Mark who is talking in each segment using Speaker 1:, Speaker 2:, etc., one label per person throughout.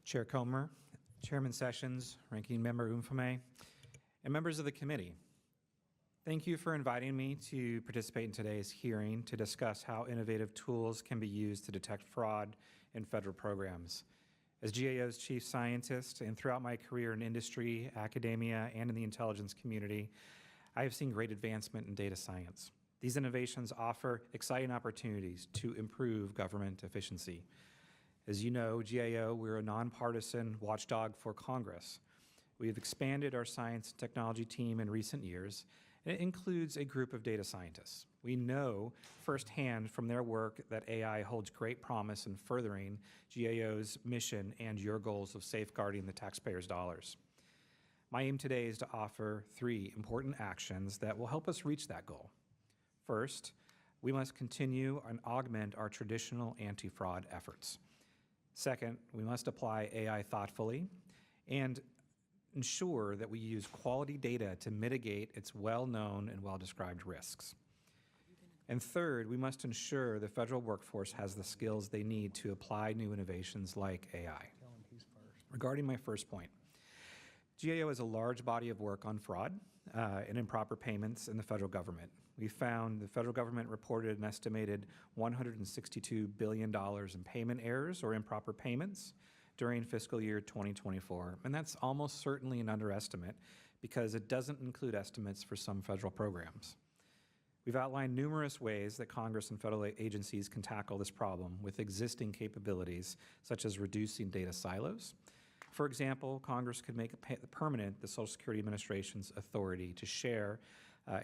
Speaker 1: Chair Comer, Chairman Sessions, Ranking Member Umfame, and members of the committee. Thank you for inviting me to participate in today's hearing to discuss how innovative tools can be used to detect fraud in federal programs. As GAO's chief scientist and throughout my career in industry, academia, and in the intelligence community, I have seen great advancement in data science. These innovations offer exciting opportunities to improve government efficiency. As you know, GAO, we're a nonpartisan watchdog for Congress. We have expanded our science and technology team in recent years, and it includes a group of data scientists. We know firsthand from their work that AI holds great promise in furthering GAO's mission and your goals of safeguarding the taxpayers' dollars. My aim today is to offer 3 important actions that will help us reach that goal. First, we must continue and augment our traditional anti-fraud efforts. Second, we must apply AI thoughtfully and ensure that we use quality data to mitigate its well-known and well-described risks. And third, we must ensure the federal workforce has the skills they need to apply new innovations like AI. Regarding my first point, GAO has a large body of work on fraud and improper payments in the federal government. We found the federal government reported an estimated $162 billion in payment errors or improper payments during fiscal year 2024, and that's almost certainly an underestimate because it doesn't include estimates for some federal programs. We've outlined numerous ways that Congress and federal agencies can tackle this problem with existing capabilities, such as reducing data silos. For example, Congress could make permanent the Social Security Administration's authority to share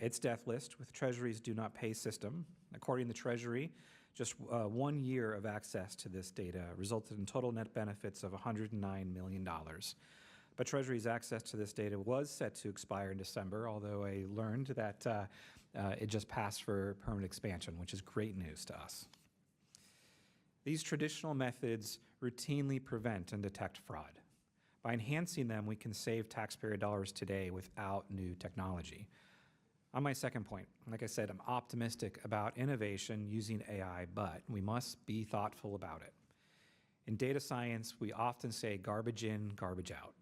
Speaker 1: its death list with Treasury's do not pay system. According to Treasury, just 1 year of access to this data resulted in total net benefits of $109 million. But Treasury's access to this data was set to expire in December, although I learned that it just passed for permanent expansion, which is great news to us. These traditional methods routinely prevent and detect fraud. By enhancing them, we can save taxpayer dollars today without new technology. On my second point, like I said, I'm optimistic about innovation using AI, but we must be thoughtful about it. In data science, we often say garbage in, garbage out.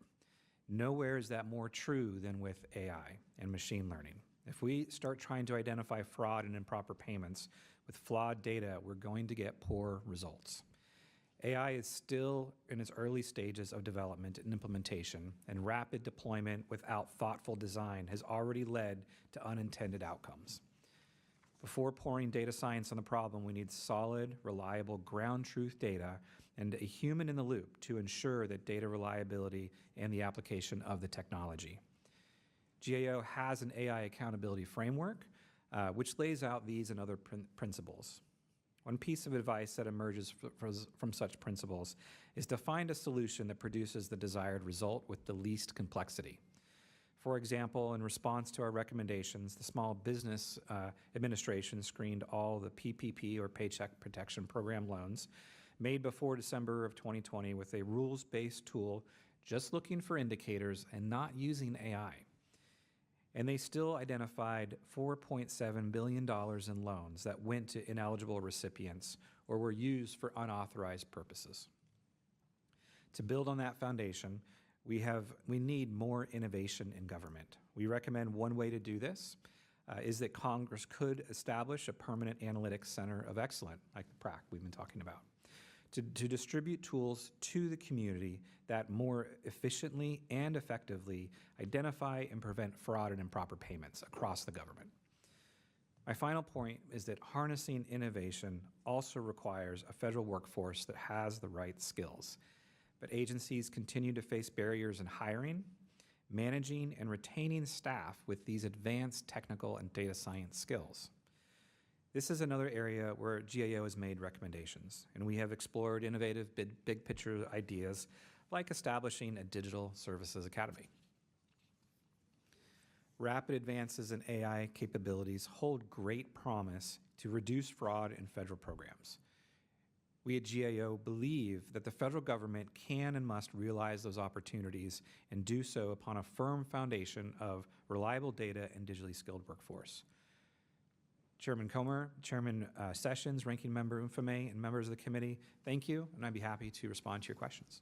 Speaker 1: Nowhere is that more true than with AI and machine learning. If we start trying to identify fraud and improper payments with flawed data, we're going to get poor results. AI is still in its early stages of development and implementation, and rapid deployment without thoughtful design has already led to unintended outcomes. Before pouring data science on the problem, we need solid, reliable, ground truth data and a human in the loop to ensure that data reliability and the application of the technology. GAO has an AI accountability framework, which lays out these and other principles. One piece of advice that emerges from such principles is to find a solution that produces the desired result with the least complexity. For example, in response to our recommendations, the Small Business Administration screened all the PPP or Paycheck Protection Program loans made before December of 2020 with a rules-based tool just looking for indicators and not using AI. And they still identified $4.7 billion in loans that went to ineligible recipients or were used for unauthorized purposes. To build on that foundation, we need more innovation in government. We recommend one way to do this is that Congress could establish a permanent analytics center of excellence, like the PRAC we've been talking about, to distribute tools to the community that more efficiently and effectively identify and prevent fraud and improper payments across the government. My final point is that harnessing innovation also requires a federal workforce that has the right skills. But agencies continue to face barriers in hiring, managing, and retaining staff with these advanced technical and data science skills. This is another area where GAO has made recommendations, and we have explored innovative big picture ideas like establishing a digital services academy. Rapid advances in AI capabilities hold great promise to reduce fraud in federal programs. We at GAO believe that the federal government can and must realize those opportunities and do so upon a firm foundation of reliable data and digitally skilled workforce. Chairman Comer, Chairman Sessions, Ranking Member Umfame, and members of the committee, thank you, and I'd be happy to respond to your questions.